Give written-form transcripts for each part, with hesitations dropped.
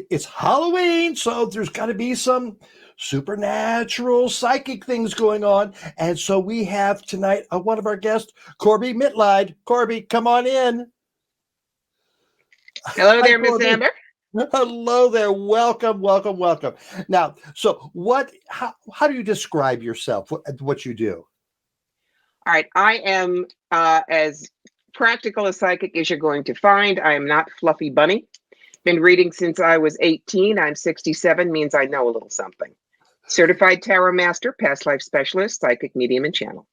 it's Halloween, so there's got to be some supernatural psychic things going on. And so we have tonight one of our guests, Corbie Mitleid. Corbie, come on in. Hello Hi, there, Miss Corbie. Amber. Hello there. Welcome, welcome, welcome. Now, so how do you describe yourself, what you do? All right, I am as practical a psychic as you're going to find. I am not Fluffy Bunny. Been reading since I was 18. I'm 67, means I know a little something. Certified Tarot Master, Past Life Specialist, Psychic Medium and Channel.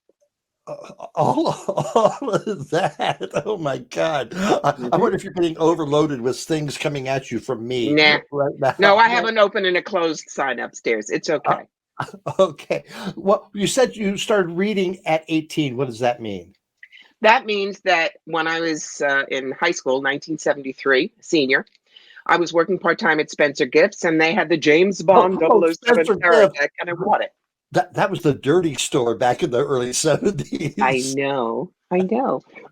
All of that. Oh my God. I wonder if you're getting overloaded with things coming at you from me Nah. right now. No, I have an open and a closed sign upstairs. It's okay. Okay. Well, you said you started reading at 18. What does that mean? That means that when I was in high school, 1973, senior, I was working part-time at Spencer Gifts, and they had the James Bond 007 Spencer tarot Gift. deck, and I bought it. That was the dirty store back in the early 70s. I know.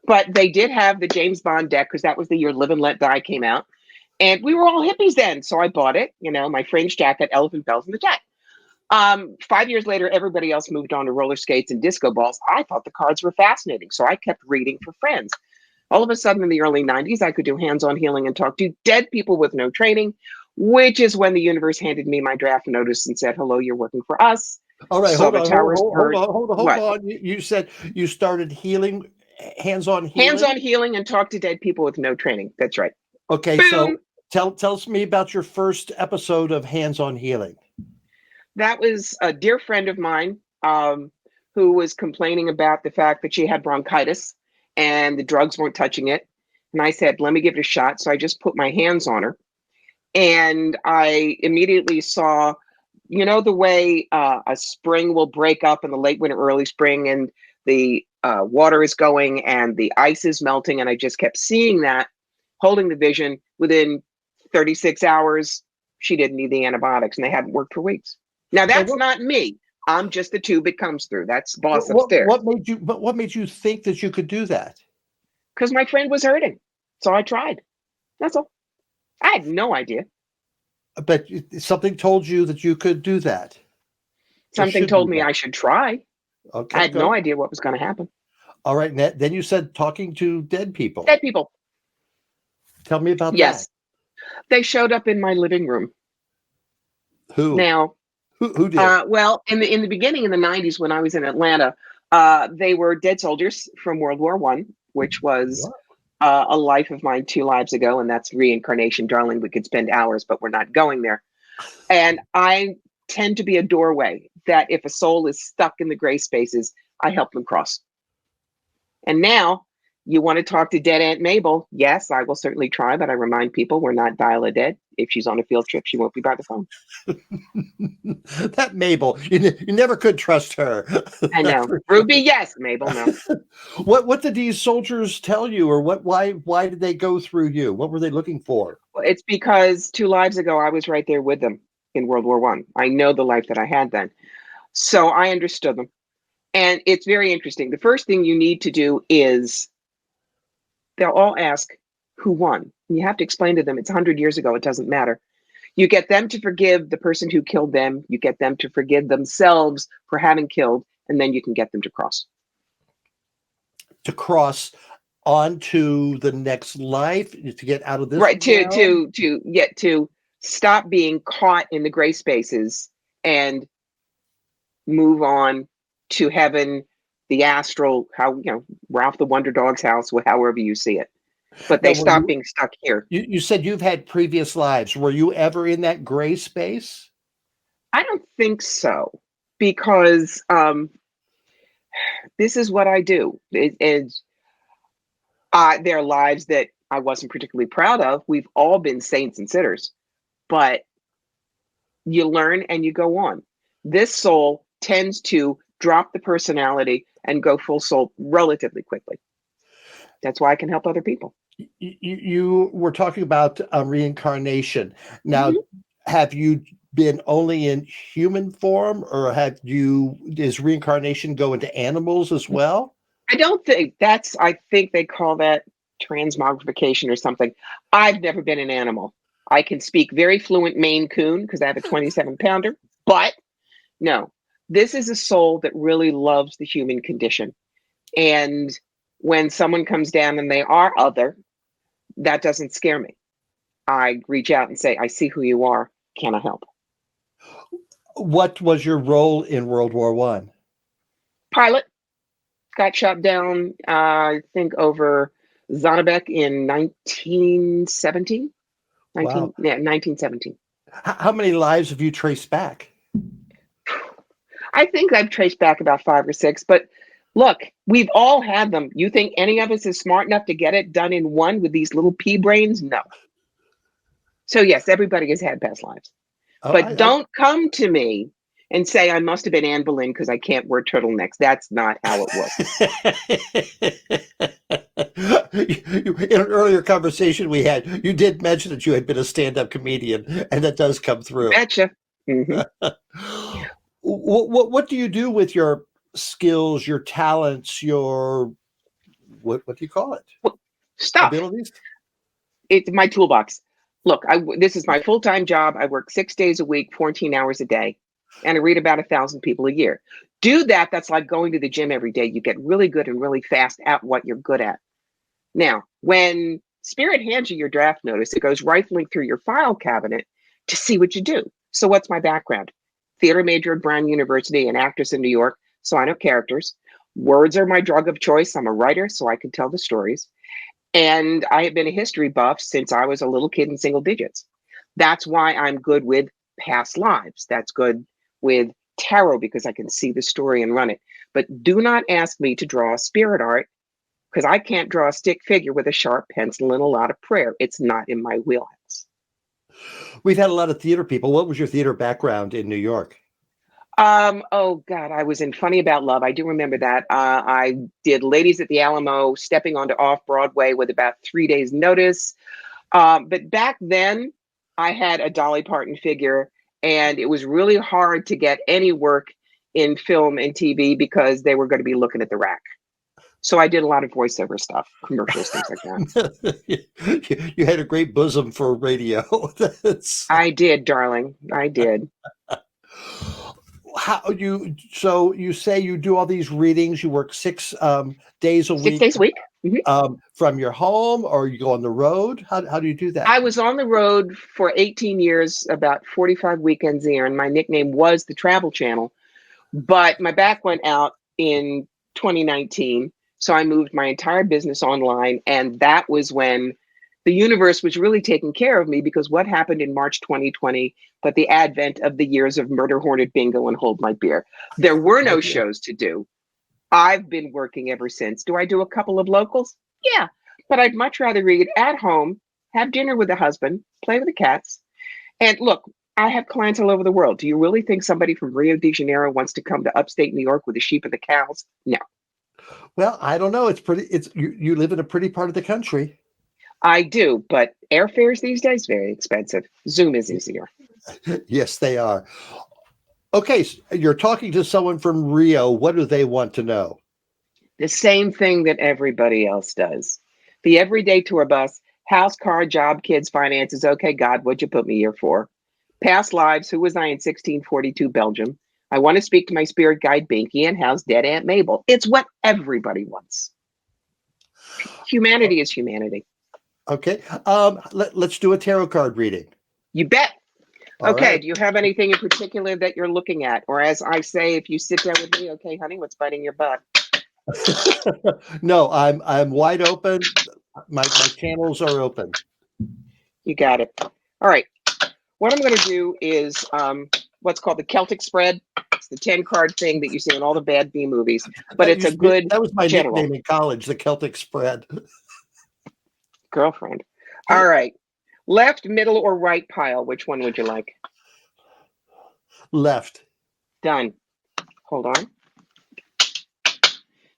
But they did have the James Bond deck because that was the year Live and Let Die came out. And we were all hippies then. So I bought it, my fringe jacket, elephant bells, and the deck. 5 years later, everybody else moved on to roller skates and disco balls. I thought the cards were fascinating. So I kept reading for friends. All of a sudden in the early 90s, I could do hands-on healing and talk to dead people with no training, which is when the universe handed me my draft notice and said, hello, you're working for us. All right, So hold What? on. You said you started healing, hands-on healing? Hands-on healing and talk to dead people with no training. That's right. Okay, Boom. so tell me about your first episode of hands-on healing. That was a dear friend of mine who was complaining about the fact that she had bronchitis and the drugs weren't touching it. And I said, let me give it a shot. So I just put my hands on her. And I immediately saw, the way a spring will break up in the late winter, early spring, and the water is going and the ice is melting. And I just kept seeing that, holding the vision. Within 36 hours, she didn't need the antibiotics, and they hadn't worked for weeks. Now, that's not me. I'm just the tube it comes through. That's boss upstairs. What made you think that you could do that? Because my friend was hurting. So I tried. That's all. I had no idea. But something told you that you could do that. Something told me I should try. Okay. I had no idea what was going to happen. All right. Then you said talking to dead people. Dead people. Tell me about that. Yes. They showed up in my living room. Who? Now, who did? Well, in the beginning, in the 90s, when I was in Atlanta, they were dead soldiers from World War I, which was a life of mine 2 lives ago, and that's reincarnation, darling. We could spend hours, but we're not going there. And I tend to be a doorway that if a soul is stuck in the gray spaces, I help them cross. And now, you want to talk to dead Aunt Mabel? Yes, I will certainly try, but I remind people we're not dial-a-dead. If she's on a field trip, she won't be by the phone. That Mabel, you never could trust her. I know. Ruby, yes. Mabel, no. What did these soldiers tell you, or why did they go through you? What were they looking for? Well, it's because 2 lives ago, I was right there with them in World War I. I know the life that I had then. So I understood them. And it's very interesting. The first thing you need to do is they'll all ask who won. You have to explain to them it's 100 years ago. It doesn't matter. You get them to forgive the person who killed them. You get them to forgive themselves for having killed, and then you can get them to cross. To cross onto the next life, to get out of this. Right. To stop being caught in the gray spaces and move on to heaven, the astral, Ralph the Wonder Dog's house, however you see it. But they stop being stuck here. You said you've had previous lives. Were you ever in that gray space? I don't think so, because this is what I do. There are lives that I wasn't particularly proud of. We've all been saints and sinners, but you learn and you go on. This soul tends to drop the personality and go full soul relatively quickly. That's why I can help other people. You were talking about reincarnation. Now, have you been only in human form, or does reincarnation go into animals as well? I don't think I think they call that transmogrification or something. I've never been an animal. I can speak very fluent Maine Coon because I have a 27-pounder. But no, this is a soul that really loves the human condition. And when someone comes down and they are other, that doesn't scare me. I reach out and say, I see who you are. Can I help? What was your role in World War One? Pilot got shot down, I think, over Zonnebeck in 1917. Wow. 1917. How many lives have you traced back? I think I've traced back about 5 or 6, but look, we've all had them. You think any of us is smart enough to get it done in one with these little pea brains? No. So yes, everybody has had past lives. Oh, But don't come to me and say I must have been Anne Boleyn because I can't wear turtlenecks. That's not how it In an earlier conversation we had, you did mention that you had been a stand-up comedian, and that does come through. Betcha. Mm-hmm. What do you do with your skills, your talents, your what do you call it? Stuff. Abilities? It's my toolbox. Look, this is my full-time job. I work 6 days a week, 14 hours a day, and I read about 1,000 people a year. Do that. That's like going to the gym every day. You get really good and really fast at what you're good at. Now, when Spirit hands you your draft notice, it goes rifling through your file cabinet to see what you do. So what's my background? Theater major at Brown University, an actress in New York, so I know characters. Words are my drug of choice. I'm a writer, so I can tell the stories. And I have been a history buff since I was a little kid in single digits. That's why I'm good with past lives. That's good with tarot because I can see the story and run it. But do not ask me to draw spirit art because I can't draw a stick figure with a sharp pencil and a lot of prayer. It's not in my wheelhouse. We've had a lot of theater people. What was your theater background in New York? Oh God, I was in Funny About Love. I do remember that. I did Ladies at the Alamo, stepping onto off Broadway with about 3 days notice. But back then I had a Dolly Parton figure and it was really hard to get any work in film and TV because they were going to be looking at the rack. So I did a lot of voiceover stuff, commercials, things like that. You had a great bosom for radio. I did, darling. I did. So you say you do all these readings, you work 6 days a 6 week. days a week. Mm-hmm. From your home, or you go on the road? How do you do that? I was on the road for 18 years, about 45 weekends a year, and my nickname was the Travel Channel. But my back went out in 2019, so I moved my entire business online, and that was when the universe was really taking care of me because what happened in March 2020, but the advent of the years of Murder Hornet Bingo and Hold My Beer. There were no shows to do. I've been working ever since. Do I do a couple of locals? Yeah, but I'd much rather read at home, have dinner with the husband, play with the cats. And look, I have clients all over the world. Do you really think somebody from Rio de Janeiro wants to come to upstate New York with the sheep and the cows? No. Well, I don't know. You live in a pretty part of the country. I do, but airfares these days, very expensive. Zoom is easier. Yes, they are. Okay, so you're talking to someone from Rio. What do they want to know? The same thing that everybody else does. The everyday tour bus, house, car, job, kids, finances. Okay, God, what'd you put me here for? Past lives, who was I in 1642 Belgium? I want to speak to my spirit guide, Binky, and how's dead Aunt Mabel? It's what everybody wants. Humanity is humanity. Okay, let's do a tarot card reading. You bet. All okay, right. Do you have anything in particular that you're looking at? Or as I say, if you sit down with me, okay, honey, what's biting your butt? No, I'm wide open. My channels are open. You got it. All right. What I'm going to do is what's called the Celtic spread. It's the 10-card thing that you see in all the bad B movies, but it's a good that was my general. nickname in college, the Celtic spread. Girlfriend. All right. Left, middle, or right pile? Which one would you like? Left. Done. Hold on.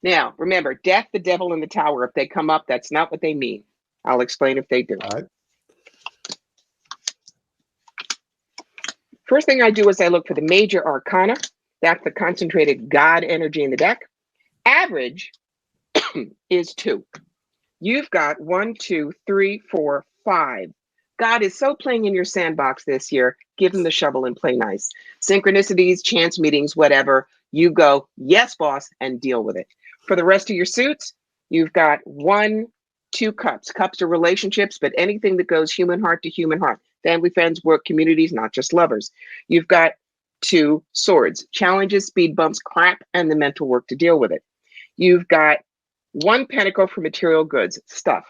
Now, remember, death, the devil, and the tower. If they come up, that's not what they mean. I'll explain if they do. All right. First thing I do is I look for the major arcana. That's the concentrated God energy in the deck. Average is 2. You've got 1, 2, 3, 4, 5 God is so playing in your sandbox this year. Give him the shovel and play nice. Synchronicities, chance meetings, whatever. You go, yes, boss, and deal with it. For the rest of your suits, you've got 1, 2 cups. Cups are relationships, but anything that goes human heart to human heart. Family, friends, work, communities, not just lovers. You've got 2 swords. Challenges, speed bumps, crap, and the mental work to deal with it. You've got 1 pentacle for material goods, stuff.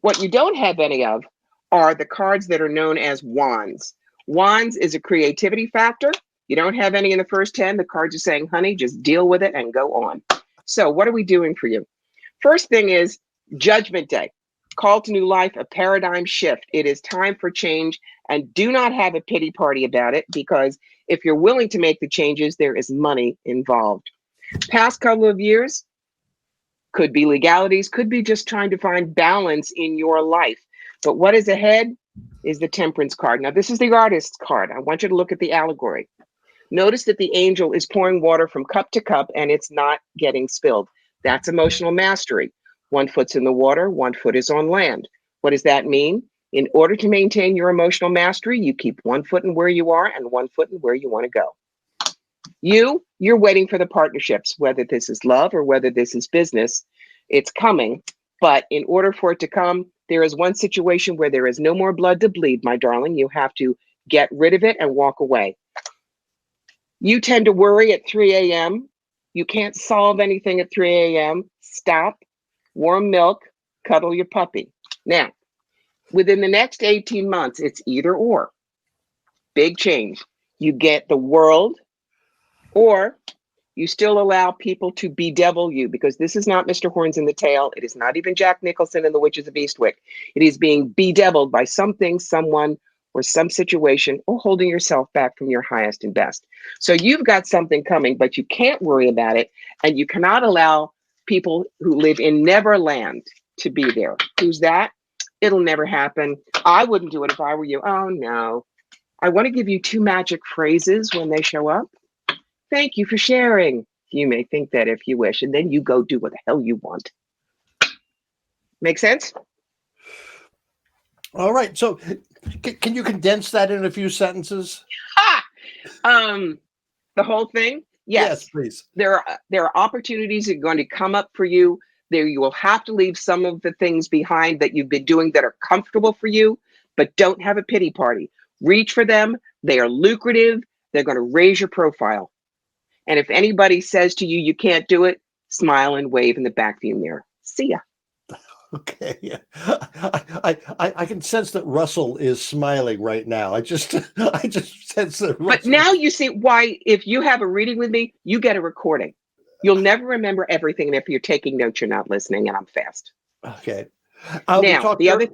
What you don't have any of are the cards that are known as wands. Wands is a creativity factor. You don't have any in the first 10. The cards are saying, honey, just deal with it and go on. So what are we doing for you? First thing is Judgment Day. Call to new life, a paradigm shift. It is time for change, and do not have a pity party about it, because if you're willing to make the changes, there is money involved. Past couple of years, could be legalities, could be just trying to find balance in your life. But what is ahead is the Temperance card. Now, this is the artist's card. I want you to look at the allegory. Notice that the angel is pouring water from cup to cup and it's not getting spilled. That's emotional mastery. 1 foot's in the water, 1 foot is on land. What does that mean? In order to maintain your emotional mastery, you keep 1 foot in where you are and 1 foot in where you want to go. You're waiting for the partnerships, whether this is love or whether this is business. It's coming, but in order for it to come, there is one situation where there is no more blood to bleed, my darling. You have to get rid of it and walk away. You tend to worry at 3 a.m. You can't solve anything at 3 a.m. Stop, warm milk, cuddle your puppy. Now, within the next 18 months, it's either or. Big change. You get the world, or you still allow people to bedevil you, because this is not Mr. Horns in the Tail. It is not even Jack Nicholson and the Witches of Eastwick. It is being bedeviled by something, someone, or some situation, or holding yourself back from your highest and best. So you've got something coming, but you can't worry about it, and you cannot allow people who live in Neverland to be there. Who's that? It'll never happen. I wouldn't do it if I were you. Oh, no. I want to give you 2 magic phrases when they show up. Thank you for sharing. You may think that if you wish, and then you go do what the hell you want. Make sense? All right. So can you condense that in a few sentences? Ha! The whole thing? Yes, please. There are opportunities that are going to come up for you. There, you will have to leave some of the things behind that you've been doing that are comfortable for you, but don't have a pity party. Reach for them. They are lucrative. They're going to raise your profile. And if anybody says to you, you can't do it, smile and wave in the backview mirror. See ya. Okay. Yeah. I can sense that Russell is smiling right now. I just sense that Russell. But now you see why, if you have a reading with me, you get a recording. You'll never remember everything. And if you're taking notes, you're not listening, and I'm fast. Okay. Now, the other,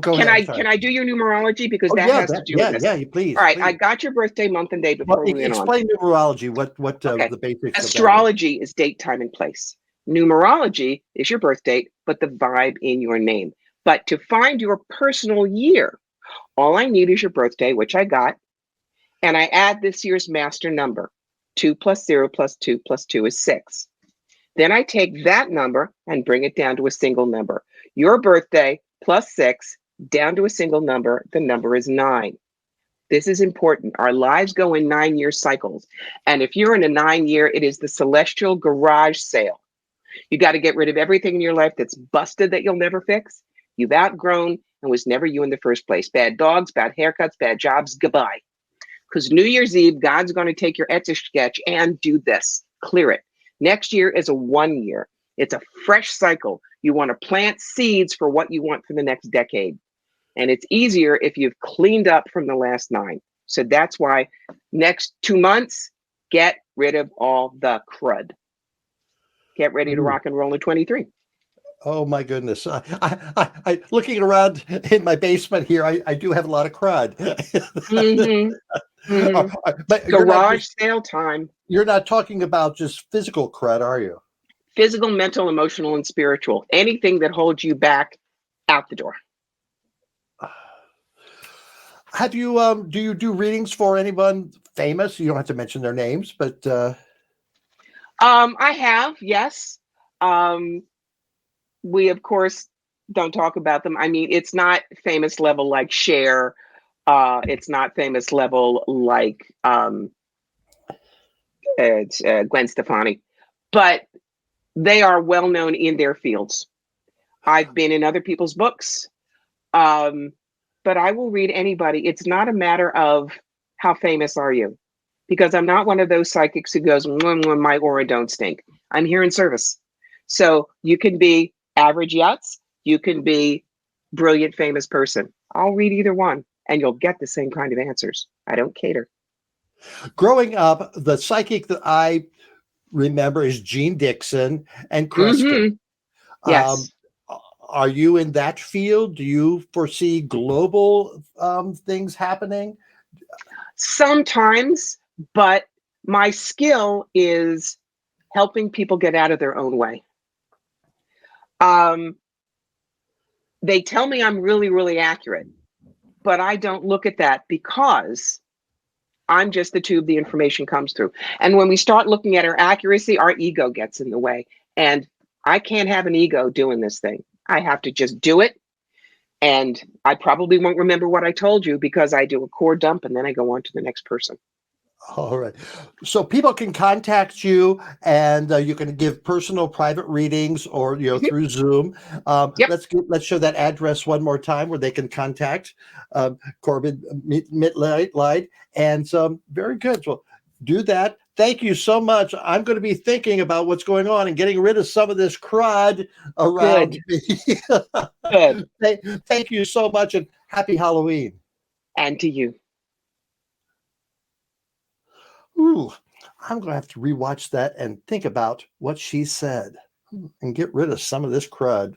can I do your numerology? Because that has to do with this. Yeah, please. All right, please. I got your birthday, month, and day before we went on. Explain numerology. What Okay. the basics. Astrology is date, time, and place. Numerology is your birth date, but the vibe in your name. But to find your personal year, all I need is your birthday, which I got, and I add this year's master number. 2 + 0 + 2 + 2 is 6. Then I take that number and bring it down to a single number. Your birthday plus 6 down to a single number, the number is 9. This is important. Our lives go in 9-year cycles. And if you're in a 9-year, it is the celestial garage sale. You got to get rid of everything in your life that's busted that you'll never fix. You've outgrown and was never you in the first place. Bad dogs, bad haircuts, bad jobs, goodbye. Because New Year's Eve, God's going to take your Etch-a-Sketch and do this. Clear it. Next year is a 1 year. It's a fresh cycle. You want to plant seeds for what you want for the next decade. And it's easier if you've cleaned up from the last 9. So that's why next 2 months, get rid of all the crud. Get ready to rock and roll in 23. Oh my goodness! I looking around in my basement here. I do have a lot of crud. Mm-hmm. Mm-hmm. But garage sale time. You're not talking about just physical crud, are you? Physical, mental, emotional, and spiritual. Anything that holds you back, out the door. Have you do you do readings for anyone famous? You don't have to mention their names, but I have, yes. We of course Don't talk about them. I mean, it's not famous level like Cher. It's not famous level like it's Gwen Stefani, but they are well known in their fields. I've been in other people's books, um, but I will read anybody. It's not a matter of how famous are you, because I'm not one of those psychics who goes, my aura don't stink. I'm here in service. So you can be average yachts, you can be brilliant, famous person. I'll read either one and you'll get the same kind of answers. I don't cater. Growing up, the psychic that I remember is Jean Dixon and Kreskin. Mm-hmm. Um, Yes. are you in that field? Do you foresee global things happening? Sometimes, but my skill is helping people get out of their own way. Um, they tell me I'm really, really accurate, but I don't look at that because I'm just the tube the information comes through. And when we start looking at our accuracy, our ego gets in the way. And I can't have an ego doing this thing. I have to just do it. And I probably won't remember what I told you because I do a core dump and then I go on to the next person. All right. So people can contact you and you can give personal private readings or, Mhm. through Zoom. Yep. Let's show that address one more time where they can contact Corbie Mitleid. And very good. Well, do that. Thank you so much. I'm going to be thinking about what's going on and getting rid of some of this crud around Good. me. Good. Thank you so much and happy Halloween. And to you. Ooh, I'm going to have to rewatch that and think about what she said and get rid of some of this crud.